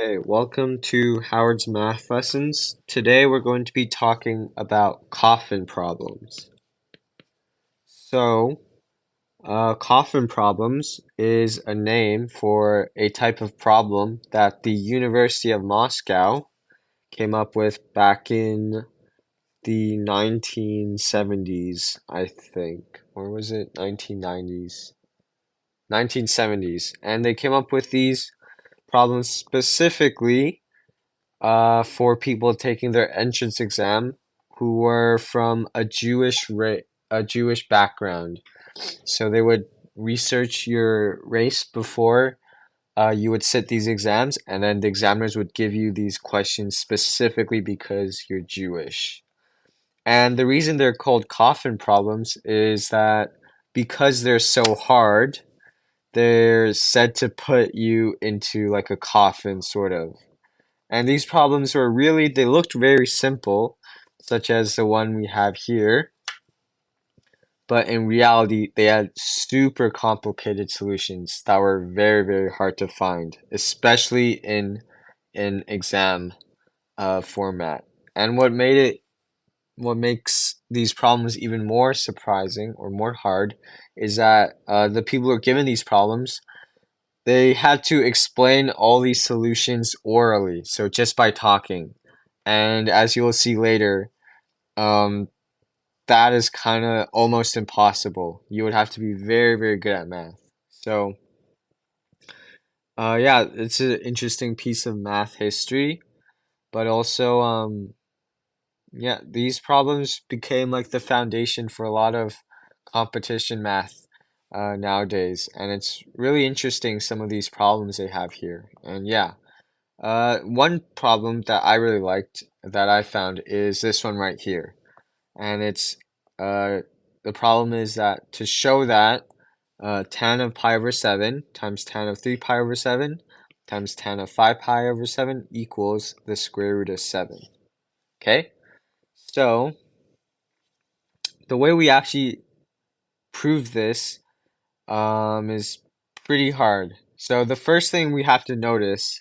Hey, welcome to Howard's Math Lessons. Today we're going to be talking about coffin problems. So, coffin problems is a name for a type of problem that the University of Moscow came up with back in the 1970s, I think. Or was it 1990s? 1970s. And they came up with these problems specifically for people taking their entrance exam who were from a Jewish background. So they would research your race before you would sit these exams, and then the examiners would give you these questions specifically because you're Jewish. And the reason they're called coffin problems is that because they're so hard, they're said to put you into like a coffin, sort of. And these problems were really, they looked very simple, such as the one we have here, but in reality, they had super complicated solutions that were very, very hard to find, especially in exam format. And what makes these problems even more surprising or more hard is that the people who are given these problems, they had to explain all these solutions orally, so just by talking. And as you'll see later, um, that is kind of almost impossible. You would have to be very, very good at math. So, yeah, it's an interesting piece of math history, but also, yeah, these problems became like the foundation for a lot of competition math nowadays, and it's really interesting some of these problems they have here. And yeah, one problem that I really liked that I found is this one right here. And it's uh the problem is that to show that tan of pi over 7 times tan of 3 pi over 7 times tan of 5 pi over 7 equals the square root of 7. Okay? So, the way we actually prove this is pretty hard. So, the first thing we have to notice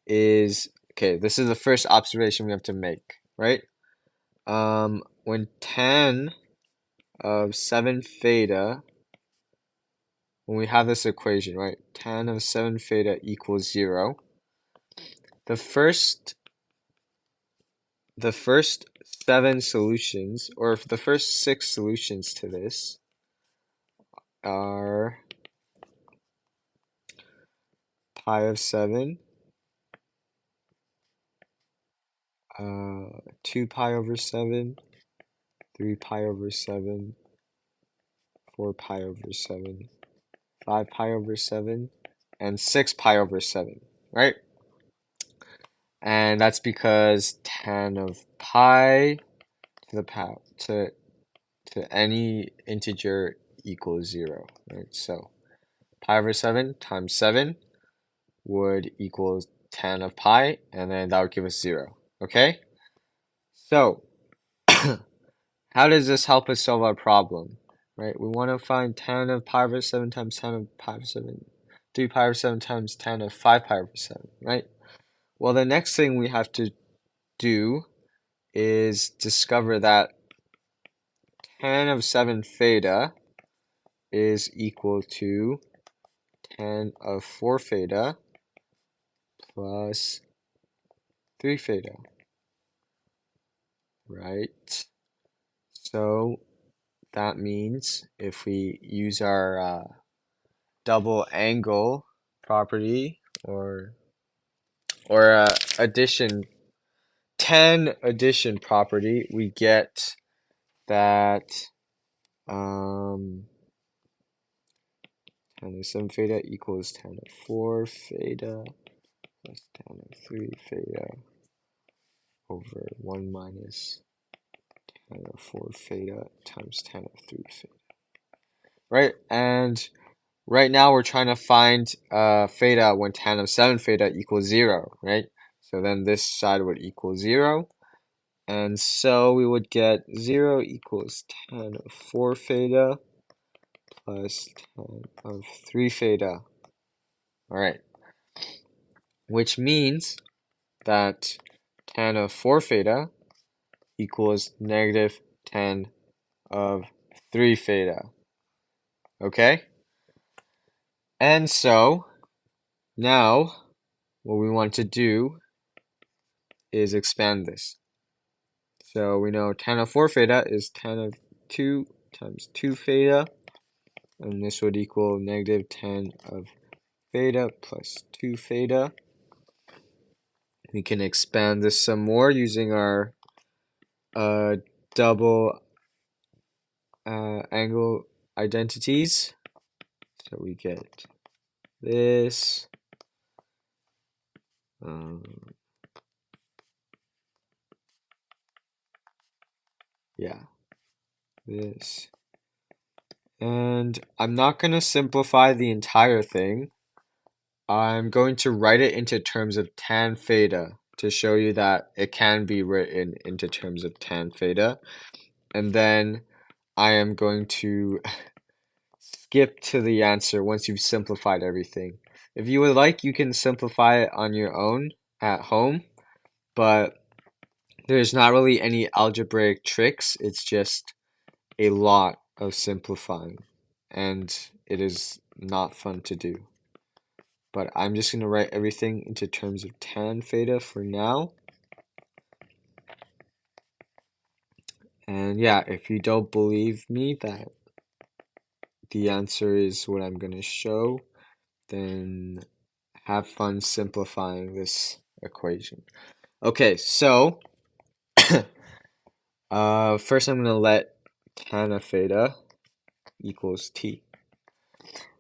is, okay, this is the first observation we have to make, right? When tan of 7 theta, when we have this equation, right, tan of 7 theta equals 0, the first the first 7 solutions, or the first 6 solutions to this are pi of 7, 2 pi over 7, 3 pi over 7, 4 pi over 7, 5 pi over 7, and 6 pi over 7, right? And that's because tan of pi to the power to any integer equals 0, right? So pi over 7 times 7 would equal tan of pi, and then that would give us 0, okay? So how does this help us solve our problem, right? We want to find tan of pi over 7 times tan of pi over 7, 3 pi over 7 times tan of 5 pi over 7, right? Well, the next thing we have to do is discover that tan of 7 theta is equal to tan of 4 theta plus 3 theta, right? So that means if we use our double angle property or addition tan addition property, we get that tan of 7 theta equals tan of 4 theta plus tan of 3 theta over 1 minus tan of 4 theta times tan of 3 theta. Right? And right now we're trying to find theta when tan of 7 theta equals 0, right? So then this side would equal 0. And so we would get 0 equals tan of 4 theta plus tan of 3 theta. All right. which means that tan of 4 theta equals negative tan of 3 theta. Okay? And so now what we want to do is expand this. So we know tan of 4 theta is tan of 2 times 2 theta, and this would equal negative tan of theta plus 2 theta. We can expand this some more using our double angle identities. So we get this, yeah, this. And I'm not going to simplify the entire thing. I'm going to write it into terms of tan theta to show you that it can be written into terms of tan theta. And then I am going to skip to the answer once you've simplified everything. If you would like, you can simplify it on your own at home, but there's not really any algebraic tricks. It's just a lot of simplifying, and it is not fun to do. But I'm just going to write everything into terms of tan theta for now. And yeah, if you don't believe me that the answer is what I'm going to show, then have fun simplifying this equation. Okay, so first I'm going to let tan of theta equals t.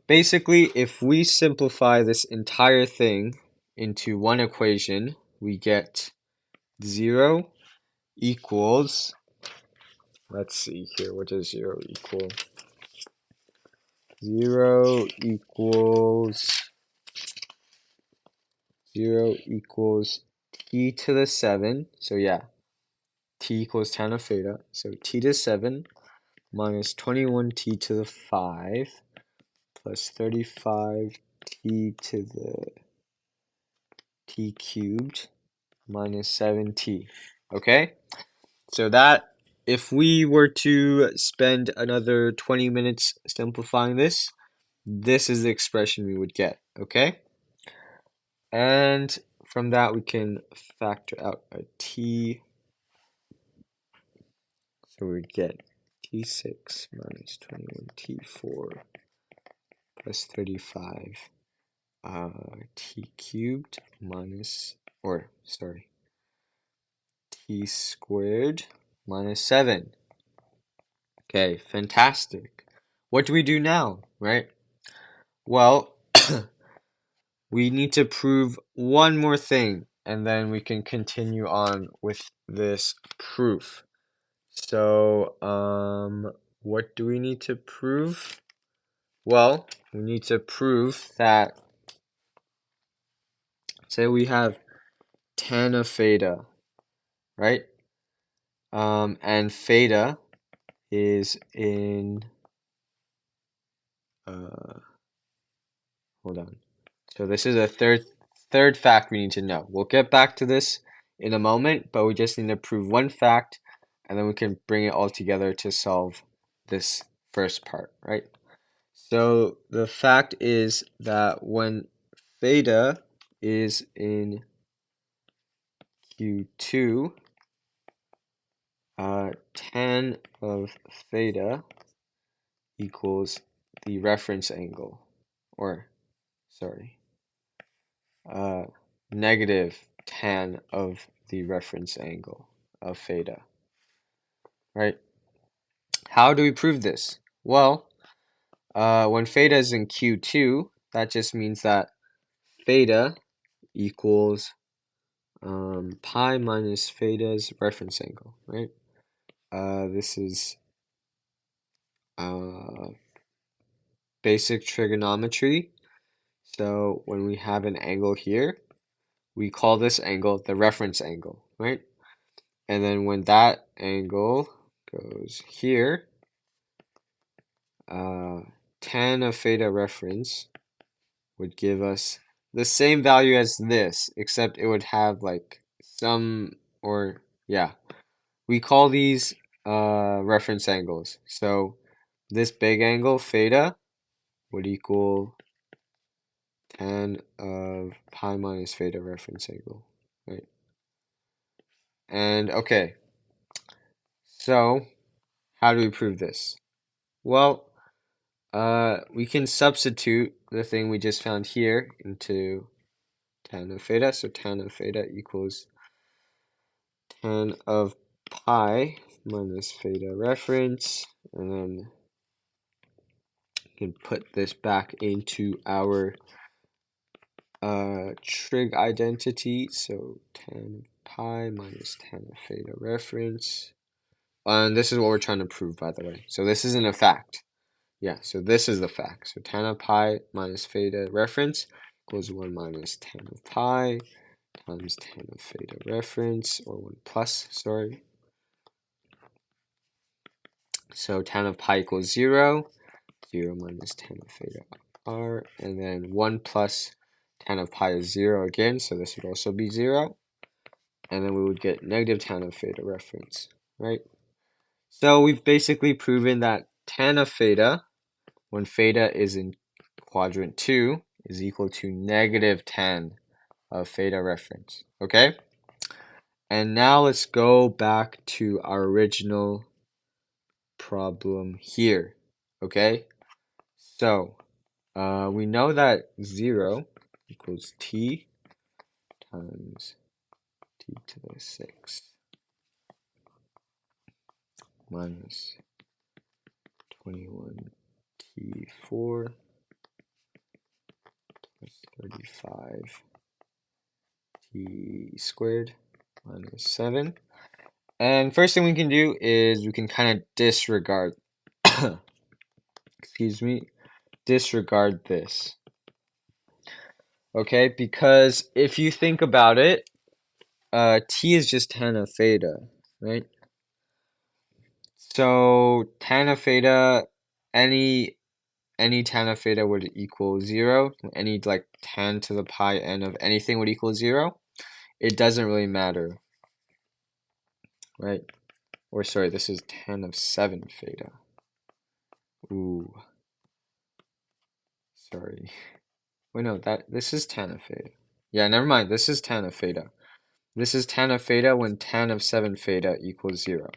Basically, if we simplify this entire thing into one equation, we get 0 equals, let's see here, what does 0 equal? 0 equals 0 equals t to the 7. So yeah, t equals tan of theta. So t to the 7 minus 21t to the 5 plus 35t to the t cubed minus 7t. Okay? So that, if we were to spend another 20 minutes simplifying this, this is the expression we would get. Okay? And from that, we can factor out a t. So we get t6 minus 21t4 plus 35 t cubed minus, or sorry, t squared minus 7. Okay, fantastic. What do we do now, right? Well, we need to prove one more thing, and then we can continue on with this proof. So, what do we need to prove? Well, we need to prove that, say we have tan of theta, right? And theta is in, hold on. So this is a third fact we need to know. We'll get back to this in a moment, but we just need to prove one fact, and then we can bring it all together to solve this first part, right? So the fact is that when theta is in Q2, tan of theta equals the reference angle, or sorry, negative tan of the reference angle of theta, right? How do we prove this? Well, when theta is in Q2, that just means that theta equals pi minus theta's reference angle, right? This is basic trigonometry. So when we have an angle here, we call this angle the reference angle, right? And then when that angle goes here, tan of theta reference would give us the same value as this, except it would have like some, or yeah, we call these reference angles. So this big angle, theta, would equal tan of pi minus theta reference angle, right? And okay, so how do we prove this? Well, we can substitute the thing we just found here into tan of theta. So tan of theta equals tan of pi minus theta reference, and then you can put this back into our trig identity. So tan of pi minus tan of theta reference. And this is what we're trying to prove, by the way. So this isn't a fact. Yeah, so this is the fact. So tan of pi minus theta reference equals 1 minus tan of pi times tan of theta reference, or 1 plus, sorry. So tan of pi equals 0, 0 minus tan of theta r, and then 1 plus tan of pi is 0 again, so this would also be 0. And then we would get negative tan of theta reference, right? So we've basically proven that tan of theta, when theta is in quadrant 2, is equal to negative tan of theta reference, okay? And now let's go back to our original problem here, okay? So we know that 0 equals t times t to the 6th minus 21t4 plus 35t squared minus 7. And first thing we can do is we can kind of disregard, excuse me, disregard this. Okay, because if you think about it, t is just tan of theta, right? So tan of theta, any tan of theta would equal 0. Any like tan to the pi n of anything would equal 0. It doesn't really matter, right? Or sorry, this is tan of 7 theta. Ooh, sorry. Wait, no, this is tan of theta. Yeah, never mind. This is tan of theta. This is tan of theta when tan of 7 theta equals 0.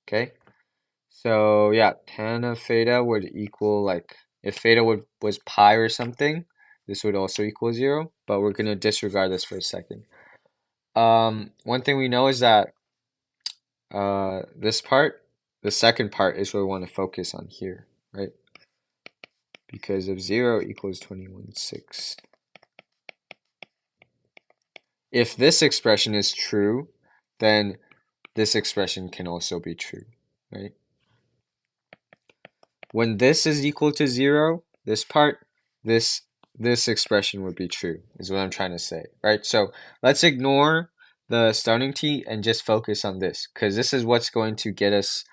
Okay? So yeah, tan of theta would equal, like, if theta was pi or something, this would also equal 0, but we're going to disregard this for a second. One thing we know is that this part, the second part, is what we want to focus on here, right? Because if 0 equals 21/6. If this expression is true, then this expression can also be true, right? When this is equal to 0, this part, this expression would be true, is what I'm trying to say, right? So let's ignore the starting t and just focus on this, because this is what's going to get us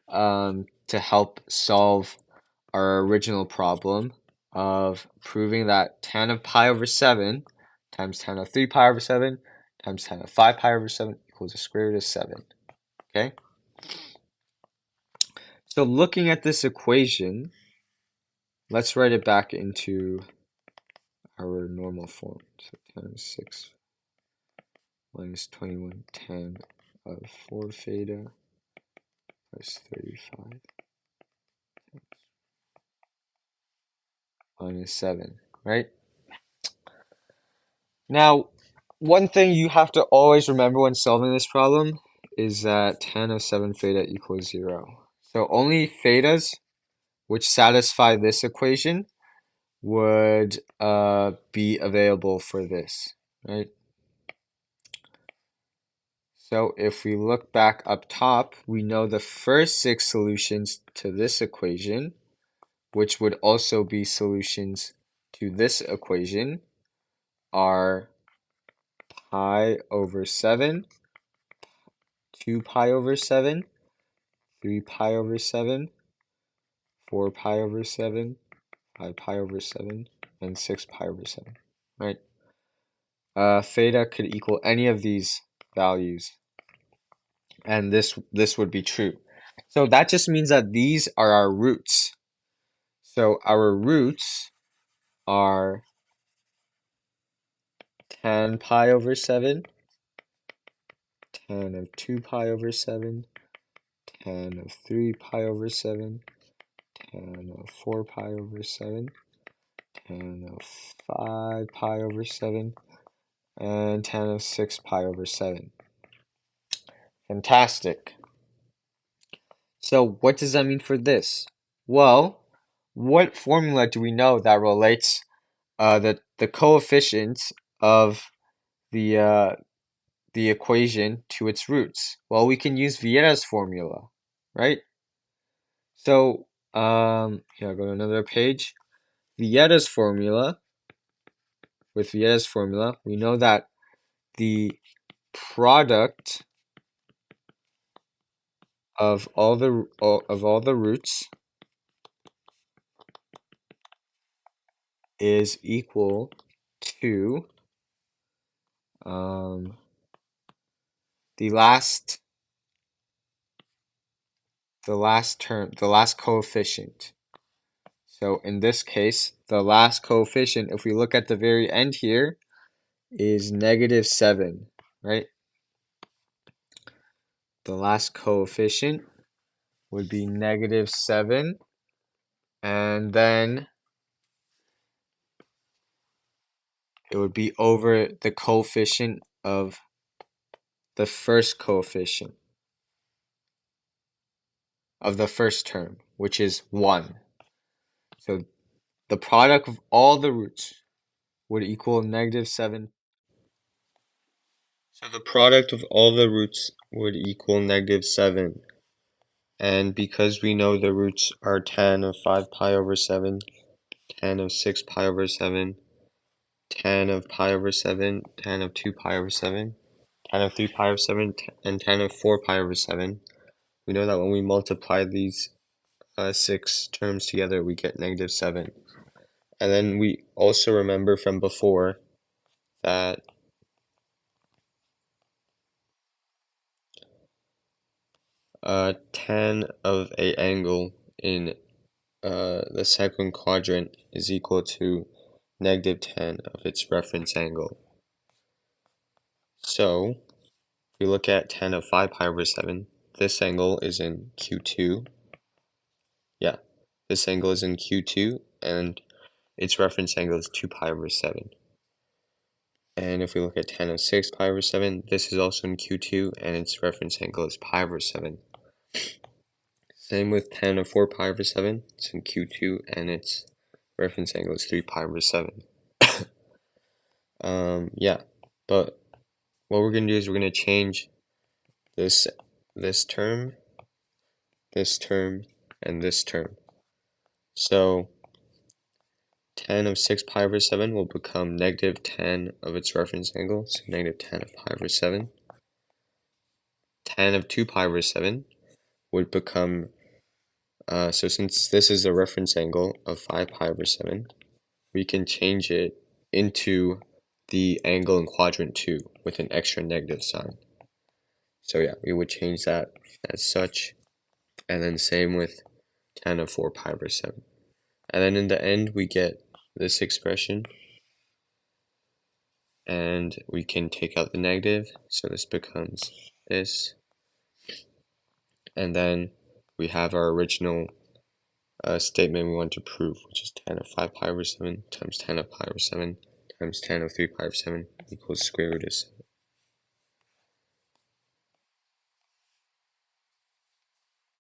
to help solve our original problem of proving that tan of pi over 7 times tan of 3 pi over 7 times tan of 5 pi over 7 equals the square root of 7, okay? So looking at this equation, let's write it back into our normal form. So tan of 6 minus 21 tan of 4 theta plus 35 minus 7, right? Now, one thing you have to always remember when solving this problem is that tan of 7 theta equals 0. So only thetas which satisfy this equation would be available for this, right? So if we look back up top, we know the first 6 solutions to this equation, which would also be solutions to this equation, are pi over 7, 2 pi over 7, 3 pi over 7, 4 pi over 7, 5 pi over 7, and 6 pi over 7. right? Theta could equal any of these values, and this would be true. So that just means that these are our roots. So our roots are tan pi over 7, tan of 2 pi over 7, tan of 3 pi over 7, tan of 4 pi over 7, tan of 5 pi over 7, and tan of 6 pi over 7. Fantastic. So what does that mean for this? Well, what formula do we know that relates the coefficients of the the equation to its roots? Well, we can use Vieira's formula, right? So here, I'll go to another page. Vieira's formula, with Vieira's formula, we know that the product of all the roots is equal to um, the last term, the last coefficient. So in this case, the last coefficient, if we look at the very end here, is -7, right? The last coefficient would be -7, and then it would be over the coefficient of the first coefficient of the first term, which is 1. So the product of all the roots would equal -7. So the product of all the roots would equal -7. And because we know the roots are tan of 5 pi over 7, tan of 6 pi over 7, tan of pi over 7, tan of 2 pi over 7, tan of 3 pi over 7, and tan of 4 pi over 7, we know that when we multiply these 6 terms together, we get -7. And then we also remember from before that tan of a angle in the second quadrant is equal to -tan of its reference angle. So if we look at tan of 5 pi over 7, this angle is in Q2. Yeah, this angle is in Q2, and its reference angle is 2 pi over 7. And if we look at tan of 6 pi over 7, this is also in Q2, and its reference angle is pi over 7. Same with tan of 4 pi over 7, it's in Q2, and its reference angle is 3 pi over 7. Yeah, but what we're going to do is we're going to change this term, and this term. So tan of 6 pi over 7 will become -tan of its reference angle, so -tan of pi over 7. Tan of 2 pi over 7 would become, so since this is a reference angle of 5 pi over 7, we can change it into the angle in quadrant 2 with an extra negative sign. So yeah, we would change that as such, and then same with tan of 4 pi over 7. And then in the end, we get this expression, and we can take out the negative, so this becomes this. And then we have our original statement we want to prove, which is tan of 5 pi over 7 times tan of pi over 7 times tan of 3 pi over 7 equals square root of 7.